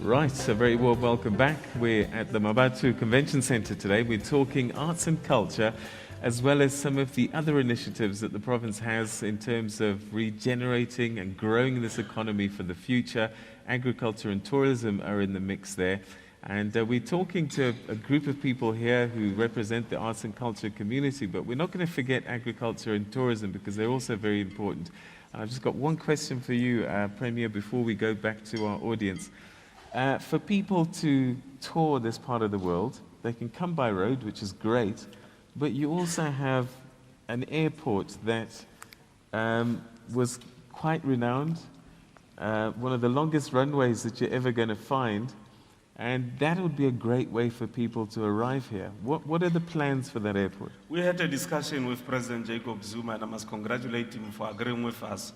Right, so very warm welcome back. We're at the Mmabatho Convention Centre today. We're talking arts and culture, as well as some of the other initiatives that the province has in terms of regenerating and growing this economy for the future. Agriculture and tourism are in the mix there. And we're talking to a group of people here who represent the arts and culture community, but we're not going to forget agriculture and tourism because they're also very important. And I've just got one question for you, Premier, before we go back to our audience. For people to tour this part of the world, they can come by road, which is great, but you also have an airport that was quite renowned, one of the longest runways that you're ever going to find, and that would be a great way for people to arrive here. What are the plans for that airport? We had a discussion with President Jacob Zuma, and I must congratulate him for agreeing with us.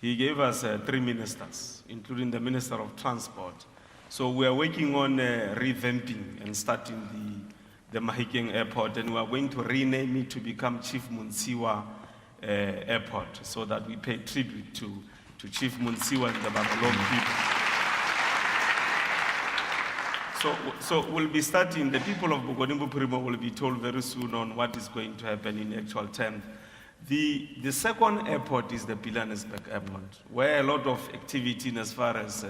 He gave us 3 ministers, including the Minister of Transport. So we are working on revamping and starting the Mahikeng Airport, and we are going to rename it to become Chief Munsiwa Airport, so that we pay tribute to Chief Munsiwa and the Babylon people. So we'll be starting, the people of Bokone Bophirima will be told very soon on what is going to happen in actual terms. The second airport is the Pilanesberg Airport, where a lot of activity in as far as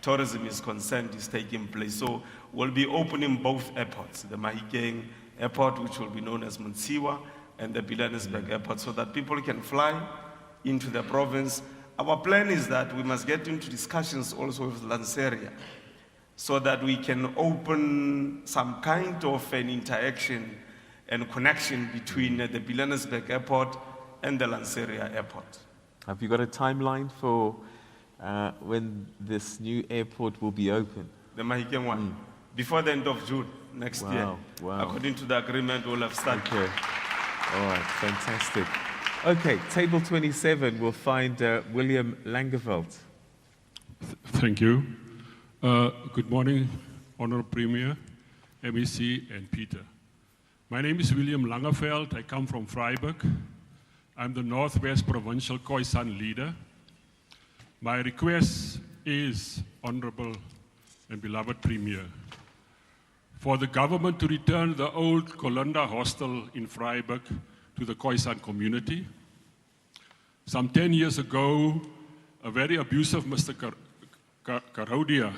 tourism is concerned is taking place. So we'll be opening both airports, the Mahikeng Airport, which will be known as Munsiwa, and the Pilanesberg Airport, so that people can fly into the province. Our plan is that we must get into discussions also with Lanseria, so that we can open some kind of an interaction and connection between the Pilanesberg Airport and the Lanseria Airport. Have you got a timeline for when this new airport will be open? The Mahikeng one. Before the end of June next year. Wow. According to the agreement, we'll have started. Okay. All right, fantastic. Okay, table 27, we'll find William Langeveld. Thank you. Good morning, Honourable Premier, MEC, and Peter. My name is William Langeveld. I come from Vryburg. I'm the Northwest Provincial Koisan leader. My request is, Honourable and beloved Premier, for the government to return the old Colunda hostel in Vryburg to the Koisan community. Some 10 years ago, a very abusive Mr. Karodia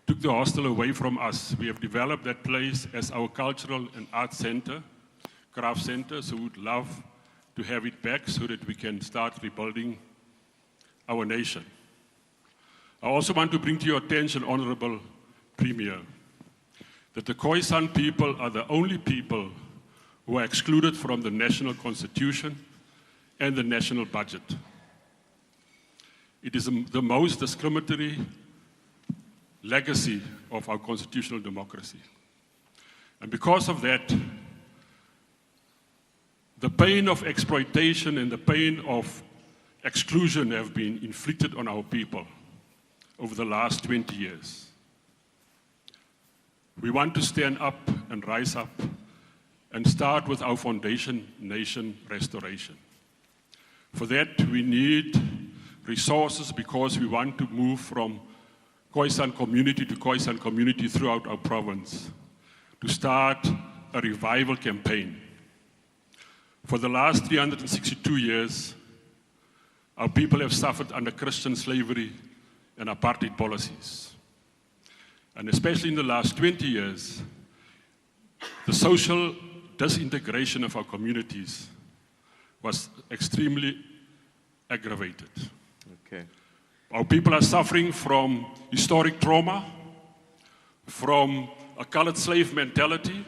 took the hostel away from us. We have developed that place as our cultural and art center, craft center, so we would love to have it back so that we can start rebuilding our nation. I also want to bring to your attention, Honourable Premier, that the Koisan people are the only people who are excluded from the national constitution and the national budget. It is the most discriminatory legacy of our constitutional democracy. And because of that, the pain of exploitation and the pain of exclusion have been inflicted on our people over the last 20 years. We want to stand up and rise up and start with our foundation nation restoration. For that, we need resources because we want to move from Koisan community to Koisan community throughout our province to start a revival campaign. For the last 362 years, our people have suffered under Christian slavery and apartheid policies. And especially in the last 20 years, the social disintegration of our communities was extremely aggravated. Okay. Our people are suffering from historic trauma, from a colored slave mentality,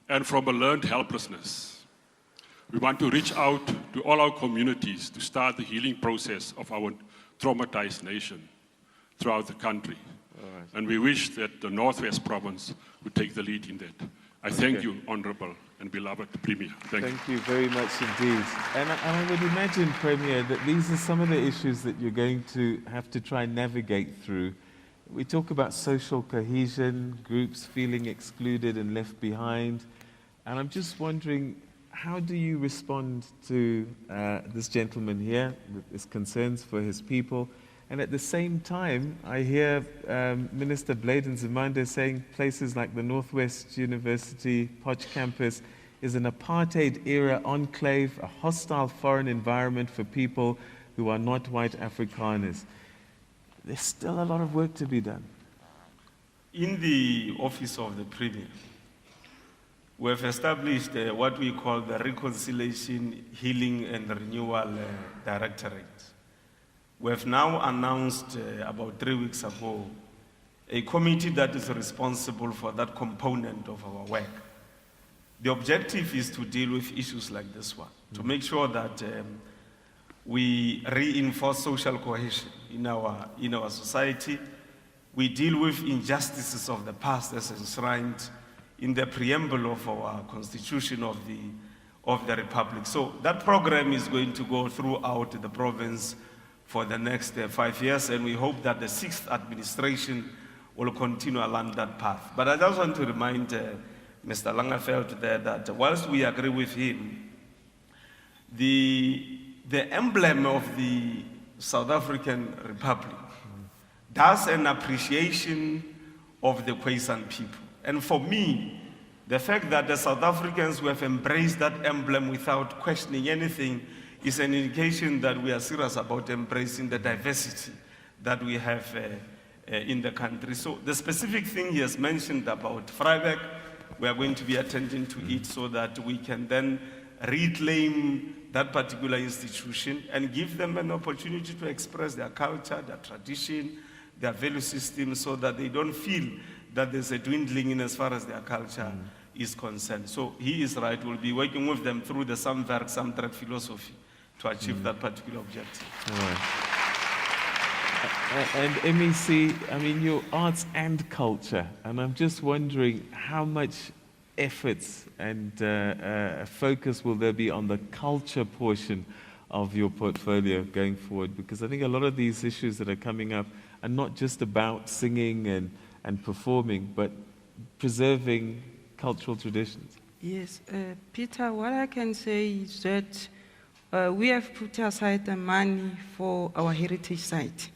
and from a learned helplessness. We want to reach out to all our communities to start the healing process of our traumatized nation throughout the country. Right. And we wish that the Northwest Province would take the lead in that. I thank you, Honourable and beloved Premier. Thank you very much indeed. And I would imagine, Premier, that these are some of the issues that you're going to have to try and navigate through. We talk about social cohesion, groups feeling excluded and left behind. And I'm just wondering, how do you respond to this gentleman here, with his concerns for his people? And at the same time, I hear Minister Bladen Zimande saying places like the Northwest University Potch campus is an apartheid-era enclave, a hostile foreign environment for people who are not white Afrikaners. There's still a lot of work to be done. In the office of the Premier, we have established what we call the Reconciliation, Healing and Renewal Directorate. We have now announced about 3 weeks ago a committee that is responsible for that component of our work. The objective is to deal with issues like this one, to make sure that we reinforce social cohesion in our society. We deal with injustices of the past as enshrined in the preamble of our constitution of the Republic. So that program is going to go throughout the province for the next 5 years, and we hope that the 6th administration will continue along that path. But I just want to remind Mr. Langeveld there that whilst we agree with him, the emblem of the South African Republic does an appreciation of the Koisan people. And for me, the fact that the South Africans who have embraced that emblem without questioning anything is an indication that we are serious about embracing the diversity that we have in the country. So the specific thing he has mentioned about Vryburg, we are going to be attending to it so that we can then reclaim that particular institution and give them an opportunity to express their culture, their tradition, their value system, so that they don't feel that there's a dwindling in as far as their culture is concerned. So he is right, we'll be working with them through the Samwerk, Samtrek philosophy to achieve that particular objective. All right. And MEC, I mean, your arts and culture, and I'm just wondering how much efforts and focus will there be on the culture portion of your portfolio going forward? Because I think a lot of these issues that are coming up are not just about singing and performing, but preserving cultural traditions. Yes, Peter, what I can say is that we have put aside the money for our heritage site.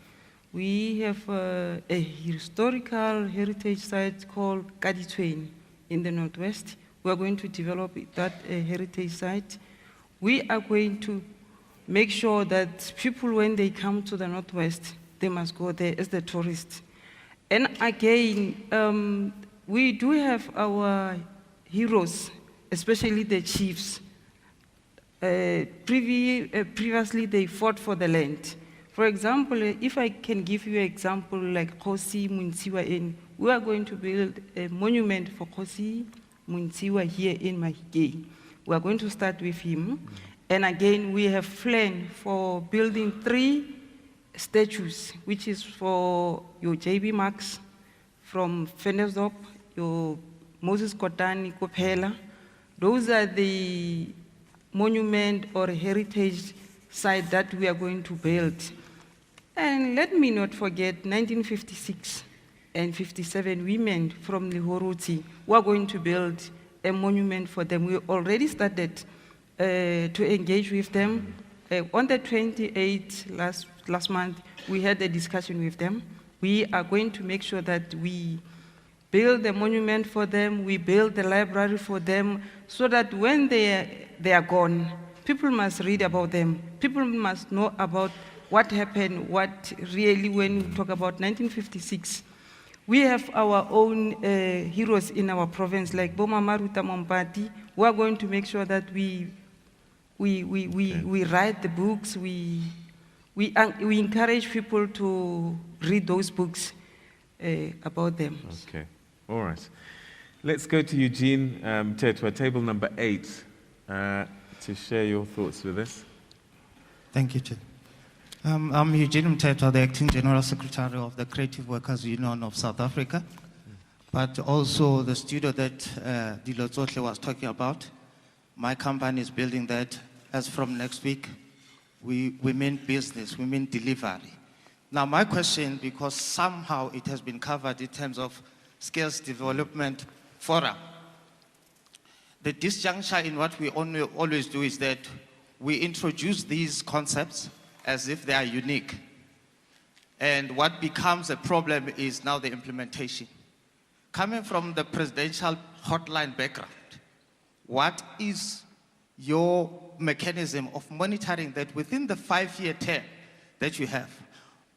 We have a historical heritage site called Kaditweni in the Northwest. We are going to develop that heritage site. We are going to make sure that people, when they come to the Northwest, they must go there as the tourists. And again, we do have our heroes, especially the chiefs. Previously, they fought for the land. For example, if I can give you an example like Kosi Munsiwa, we are going to build a monument for Kosi Munsiwa here in Mahikei. We are going to start with him. And again, we have planned for building 3 statues, which is for your JB Max from Fenesdorp, your Moses Kotani Kopela. Those are the monument or heritage site that we are going to build. And let me not forget 1956 and 57 women from Lihoroti. We are going to build a monument for them. We already started to engage with them. On the 28th last month, we had a discussion with them. We are going to make sure that we build a monument for them, we build the library for them, so that when they are gone, people must read about them. People must know about what happened, what really, when we talk about 1956. We have our own heroes in our province, like Boma Maruta Mompati. We are going to make sure that we write the books, we encourage people to read those books about them. Okay, all right. Let's go to Eugene Tetwa, table number 8, to share your thoughts with us. Thank you, Chair. I'm Eugene Mtetwa, the Acting General Secretary of the Creative Workers Union of South Africa, but also the studio that Dilo Tsotle was talking about. My company is building that. As from next week, we mean business, we mean delivery. Now my question, because somehow it has been covered in terms of skills development forum. The disjuncture in what we always do is that we introduce these concepts as if they are unique. And what becomes a problem is now the implementation. Coming from the presidential hotline background, what is your mechanism of monitoring that within the 5-year term that you have,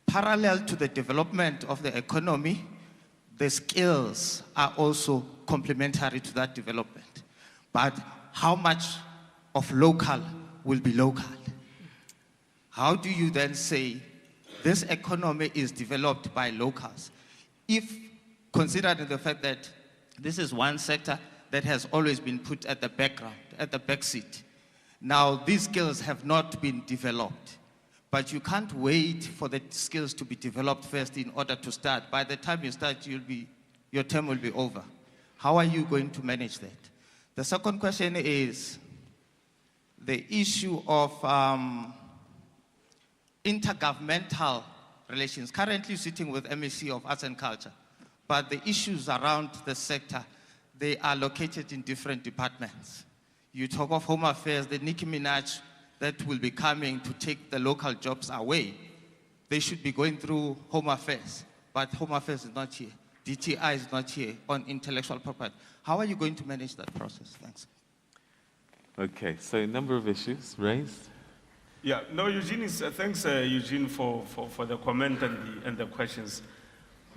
parallel to the development of the economy, the skills are also complementary to that development? But how much of local will be local? How do you then say this economy is developed by locals, if considering the fact that this is one sector that has always been put at the background, at the back seat? Now, these skills have not been developed, but you can't wait for the skills to be developed first in order to start. By the time you start, your term will be over. How are you going to manage that? The second question is the issue of intergovernmental relations. Currently sitting with MEC of Arts and Culture, but the issues around the sector, they are located in different departments. You talk of Home Affairs, the Nicki Minaj that will be coming to take the local jobs away. They should be going through Home Affairs, but Home Affairs is not here. DTI is not here on intellectual property. How are you going to manage that process? Thanks. Okay, so a number of issues raised. Yeah, no, Eugene thanks Eugene for the comment and the questions.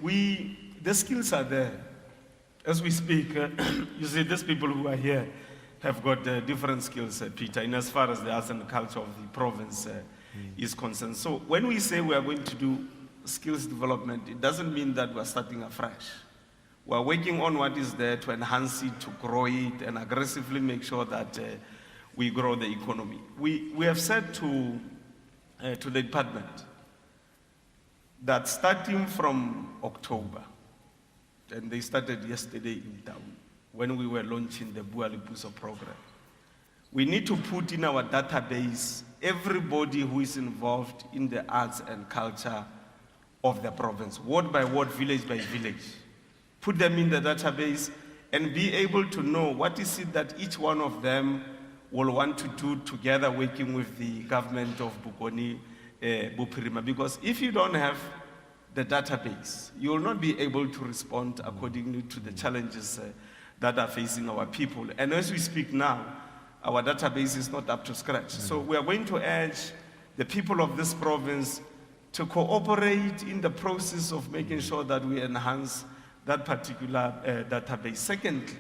The skills are there. As we speak, you see, these people who are here have got different skills, Peter, in as far as the arts and culture of the province is concerned. So when we say we are going to do skills development, it doesn't mean that we're starting afresh. We're working on what is there to enhance it, to grow it, and aggressively make sure that we grow the economy. We have said to the department that starting from October, and they started yesterday in town, when we were launching the Bualipuso program, we need to put in our database everybody who is involved in the arts and culture of the province, ward by ward, village by village. Put them in the database and be able to know what is it that each one of them will want to do together working with the government of Bokone, Bophirima. Because if you don't have the database, you will not be able to respond accordingly to the challenges that are facing our people. And as we speak now, our database is not up to scratch. So we are going to urge the people of this province to cooperate in the process of making sure that we enhance that particular database. Secondly,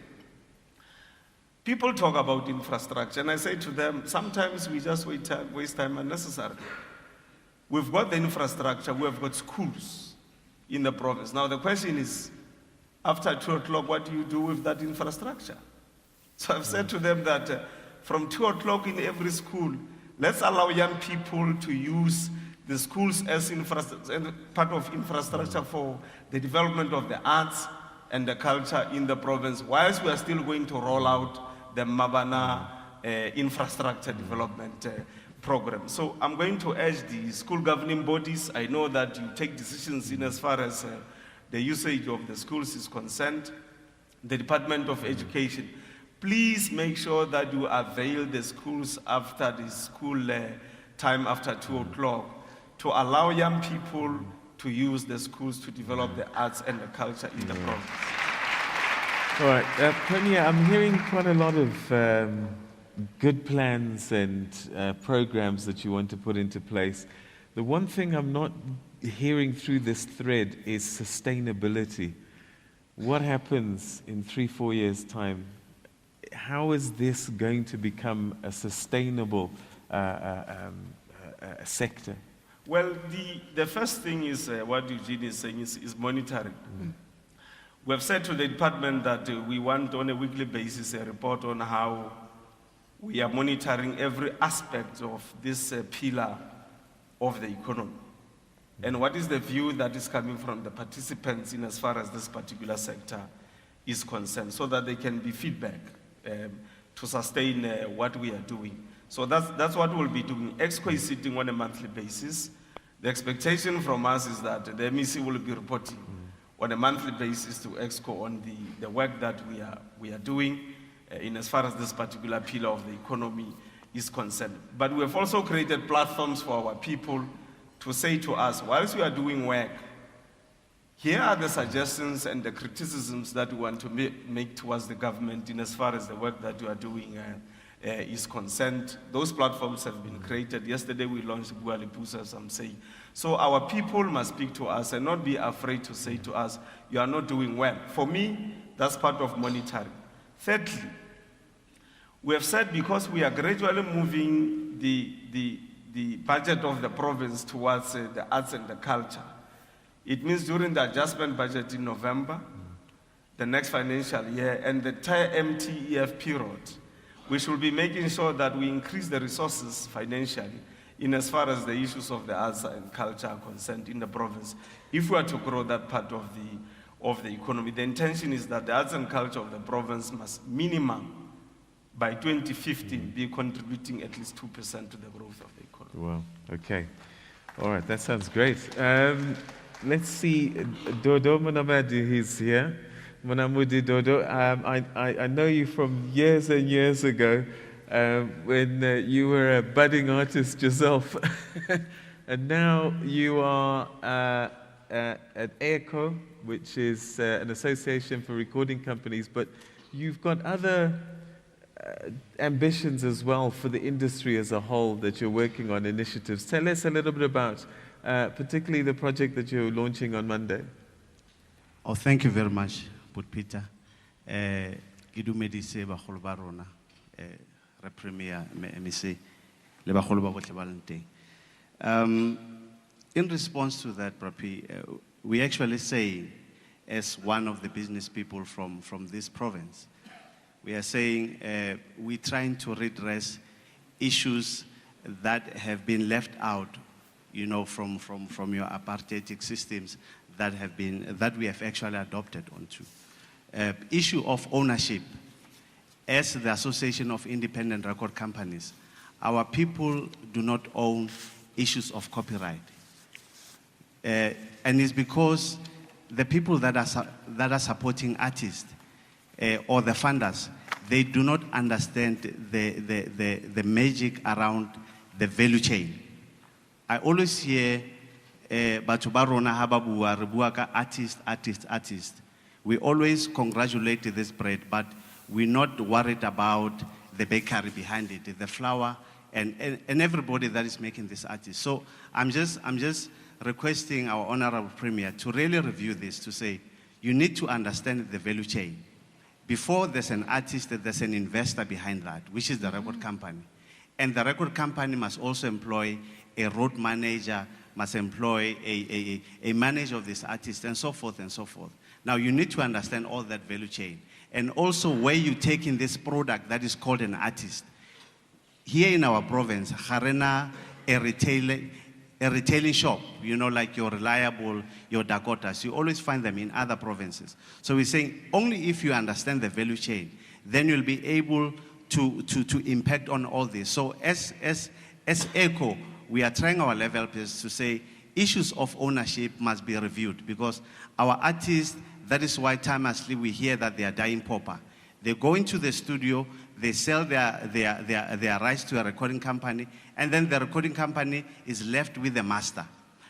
people talk about infrastructure, and I say to them, sometimes we just waste time unnecessarily. We've got the infrastructure, we have got schools in the province. Now the question is, after 2 o'clock, what do you do with that infrastructure? So I've said to them that from 2 o'clock in every school, let's allow young people to use the schools as part of infrastructure for the development of the arts and the culture in the province, whilst we are still going to roll out the Mabana infrastructure development program. So I'm going to urge the school governing bodies. I know that you take decisions in as far as the usage of the schools is concerned. The Department of Education, please make sure that you avail the schools after the school time after 2 o'clock to allow young people to use the schools to develop the arts and the culture in the province. All right, Premier, I'm hearing quite a lot of good plans and programs that you want to put into place. The one thing I'm not hearing through this thread is sustainability. What happens in 3-4 years' time? How is this going to become a sustainable sector? Well, the first thing is what Eugene is saying is monitoring. We have said to the department that we want on a weekly basis a report on how we are monitoring every aspect of this pillar of the economy. And what is the view that is coming from the participants in as far as this particular sector is concerned, so that they can be feedback to sustain what we are doing. So that's what we'll be doing. EXCO is sitting on a monthly basis. The expectation from us is that the MEC will be reporting on a monthly basis to EXCO on the work that we are doing in as far as this particular pillar of the economy is concerned. But we have also created platforms for our people to say to us, whilst we are doing work, here are the suggestions and the criticisms that we want to make towards the government in as far as the work that you are doing is concerned. Those platforms have been created. Yesterday we launched Bualipusa, as I'm saying. So our people must speak to us and not be afraid to say to us, you are not doing well. For me, that's part of monitoring. Thirdly, we have said because we are gradually moving the budget of the province towards the arts and the culture, it means during the adjustment budget in November, the next financial year, and the entire MTEF period, we should be making sure that we increase the resources financially in as far as the issues of the arts and culture are concerned in the province. If we are to grow that part of the economy, the intention is that the arts and culture of the province must minimum by 2015 be contributing at least 2% to the growth of the economy. Wow, okay. All right, that sounds great. Let's see, Dodo Mmabatho, he's here. Monamudi Dodo, I know you from years and years ago when you were a budding artist yourself. And now you are at ECO, which is an association for recording companies, but you've got other ambitions as well for the industry as a whole that you're working on, initiatives. Tell us a little bit about particularly the project that you're launching on Monday. Oh, thank you very much, Peter. Idu Modise bagolo ba rona re premier MEC le bagolo ba botle ba leng teng. In response to that, Prapi, we actually say, as one of the business people from this province, we are saying we're trying to redress issues that have been left out, you know, from your apartheid systems that we have actually adopted onto. Issue of ownership. As the Association of Independent Record Companies, our people do not own issues of copyright. And it's because the people that are supporting artists or the funders, they do not understand the magic around the value chain. I always hear batho ba rona ha ba bua re bua ka artist. We always congratulate this bread, but we're not worried about the bakery behind it, the flour, and everybody that is making this artist. So I'm just requesting our Honourable Premier to really review this, to say, you need to understand the value chain. Before there's an artist, there's an investor behind that, which is the record company. And the record company must also employ a road manager, must employ a manager of this artist, and so forth and so forth. Now you need to understand all that value chain. And also where you take in this product that is called an artist. Here in our province, Harena, a retailing shop, you know, like your Reliable, your Dakotas, you always find them in other provinces. So we're saying only if you understand the value chain, then you'll be able to impact on all this. So as ECO, we are trying our level best to say issues of ownership must be reviewed, because our artists, that is why timelessly we hear that they are dying pauper. They go into the studio, they sell their rights to a recording company, and then the recording company is left with the master.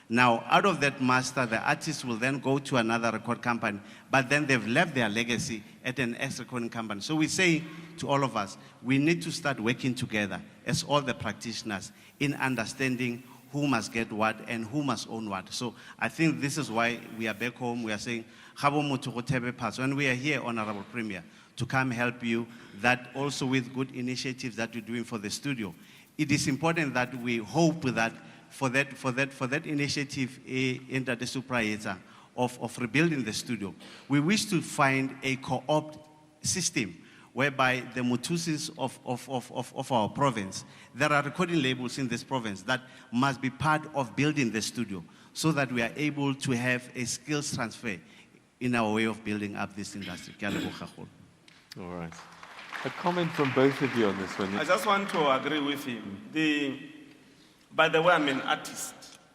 Now, out of that master, the artist will then go to another record company, but then they've left their legacy at an ex-recording company. So we say to all of us, we need to start working together as all the practitioners in understanding who must get what and who must own what. So I think this is why we are back home. We are saying, when we are here, Honourable Premier, to come help you, that also with good initiatives that you're doing for the studio. It is important that we hope that for that initiative in the Supra of rebuilding the studio, we wish to find a co-op system whereby the Mutusis of our province, there are recording labels in this province that must be part of building the studio, so that we are able to have a skills transfer in our way of building up this industry. All right. A comment from both of you on this one. I just want to agree with him. By the way, I'm an artist.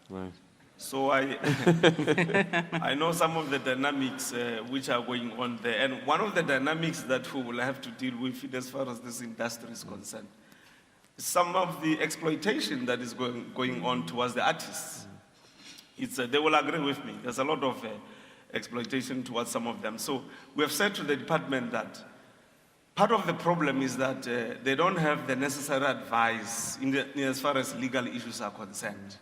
Right. So I know some of the dynamics which are going on there. And one of the dynamics that we will have to deal with as far as this industry is concerned, some of the exploitation that is going on towards the artists. they will agree with me. There's a lot of exploitation towards some of them. So we have said to the department that part of the problem is that they don't have the necessary advice as far as legal issues are concerned,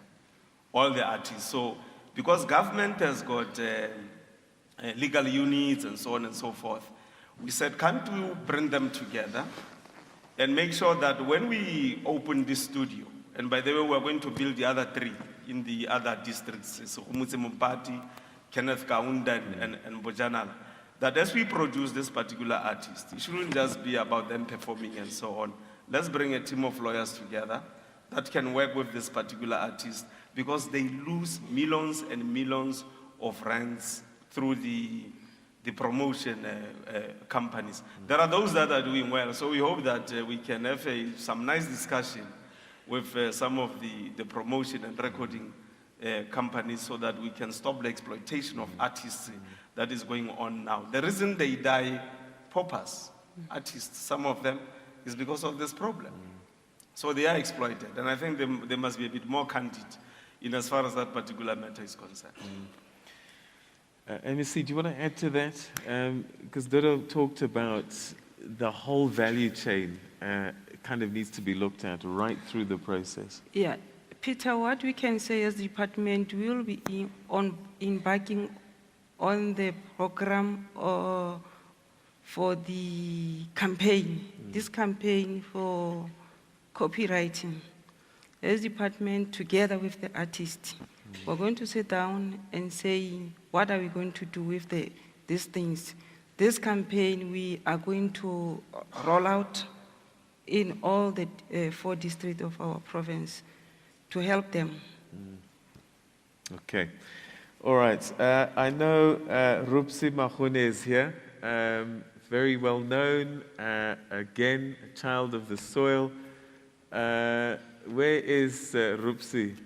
all the artists. So because government has got legal units and so on and so forth, we said, can't we bring them together and make sure that when we open this studio, and by the way, we're going to build the other 3 in the other districts, so Mmabatho, Kenneth Kaunda, and Bojanala, that as we produce this particular artist, it shouldn't just be about them performing and so on. Let's bring a team of lawyers together that can work with this particular artist, because they lose millions and millions of rands through the promotion companies. There are those that are doing well, so we hope that we can have some nice discussion with some of the promotion and recording companies, so that we can stop the exploitation of artists that is going on now. The reason they die, paupers, artists, some of them, is because of this problem. So they are exploited, and I think they must be a bit more candid in as far as that particular matter is concerned. MEC, do you want to add to that? Because Dodo talked about the whole value chain kind of needs to be looked at right through the process. Yeah, Peter, what we can say as department, we will be embarking on the program for the campaign, this campaign for copywriting. As department, together with the artist, we're going to sit down and say, what are we going to do with these things? This campaign we are going to roll out in all the 4 districts of our province to help them. Okay. All right. I know Rupsi Mahune is here. Very well known. Again, a child of the soil. Where is Rupsi?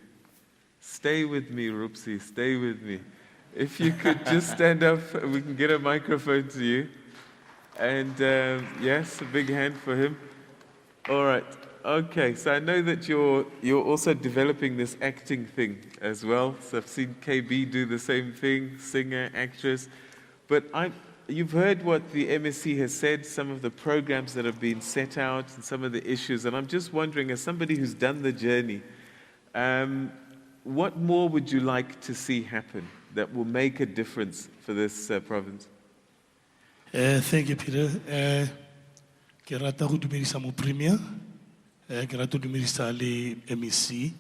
Stay with me, Rupsi. Stay with me. If you could just stand up, we can get a microphone to you. And yes, a big hand for him. All right. Okay. So I know that you're also developing this acting thing as well. So I've seen KB do the same thing, singer, actress. But you've heard what the MSc has said, some of the programs that have been set out, and some of the issues. And I'm just wondering, as somebody who's done the journey, what more would you like to see happen that will make a difference for this province? Thank you, Peter. Ke rata go dumedisa mo premier. Ke rata go dumedisa le MEC.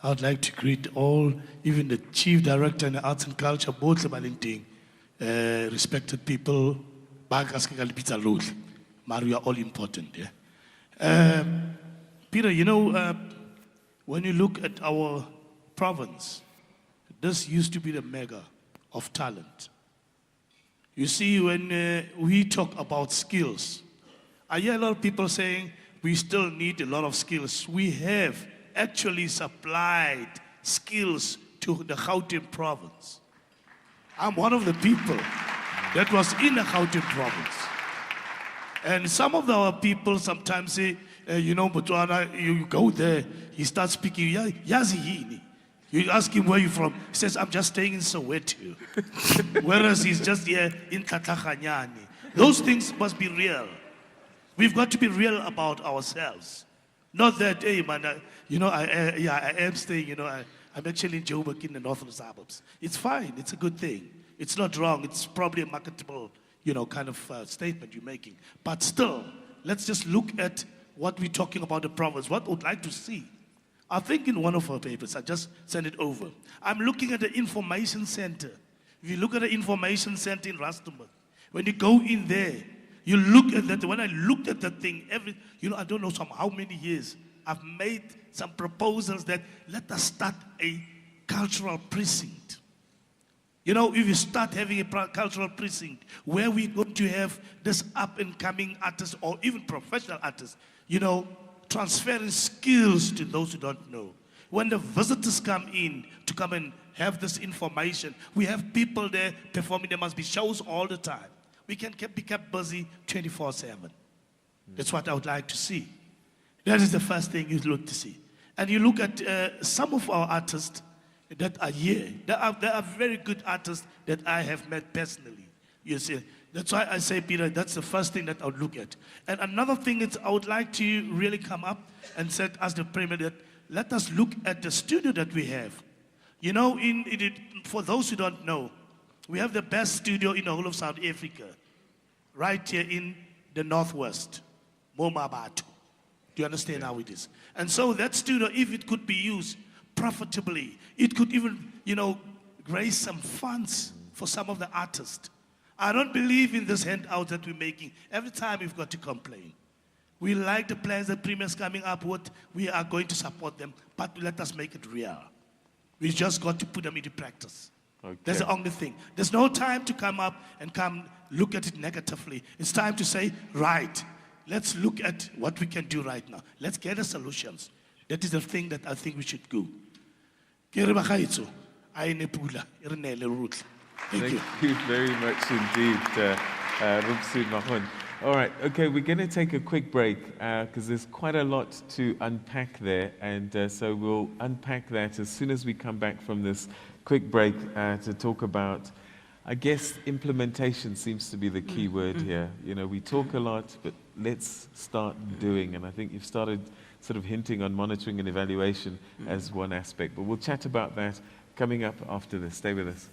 I would like to greet all, even the Chief Director in Arts and Culture, both Lebalenting, respected people, Mario, are all important. Yeah? Peter, you know, when you look at our province, this used to be the mega of talent. You see, when we talk about skills, I hear a lot of people saying we still need a lot of skills. We have actually supplied skills to the Gauteng province. I'm one of the people that was in the Gauteng province. And some of our people sometimes say, you know, Botswana, you go there, he starts speaking, Yazihini. You ask him where you're from. He says, I'm just staying in Soweto. Whereas he's just here in Tatakanyani. Those things must be real. We've got to be real about ourselves. Not that, hey, man, you know, I am staying, you know, I'm actually in Joburg in the northern suburbs. It's fine. It's a good thing. It's not wrong. It's probably a marketable, you know, kind of statement you're making. But still, let's just look at what we're talking about the province, what we'd like to see. I think in one of our papers, I just sent it over. I'm looking at the information center. If you look at the information center in Rustenburg, when you go in there, you look at that. When I looked at that thing, you know, I don't know how many years, I've made some proposals that let us start a cultural precinct. You know, if you start having a cultural precinct where we're going to have this up and coming artists or even professional artists, you know, transferring skills to those who don't know. When the visitors come in to come and have this information, we have people there performing. There must be shows all the time. We can be kept busy 24/7. That's what I would like to see. That is the first thing you look to see. And you look at some of our artists, that are here. There are very good artists that I have met personally. You see, that's why I say, Peter, that's the first thing that I would look at. And another thing is I would like to really come up and say, as the Premier, that let us look at the studio that we have. You know, for those who don't know, we have the best studio in the whole of South Africa, right here in the Northwest, Mmabatho. Do you understand how it is? And so that studio, if it could be used profitably, it could even, you know, raise some funds for some of the artists. I don't believe in this handout that we're making. Every time we've got to complain. We like the plans that Premier's coming up with. We are going to support them, but let us make it real. We just got to put them into practice. Okay. That's the only thing. There's no time to come up and come look at it negatively. It's time to say, right, let's look at what we can do right now. Let's get the solutions. That is the thing that I think we should do. Thank you very much indeed, Rupsu Mahon. All right, okay, we're going to take a quick break because there's quite a lot to unpack there, and so we'll unpack that as soon as we come back from this quick break to talk about, I guess, implementation seems to be the key word here. You know, we talk a lot, but let's start doing, and I think you've started sort of hinting on monitoring and evaluation as one aspect, but we'll chat about that coming up after this. Stay with us.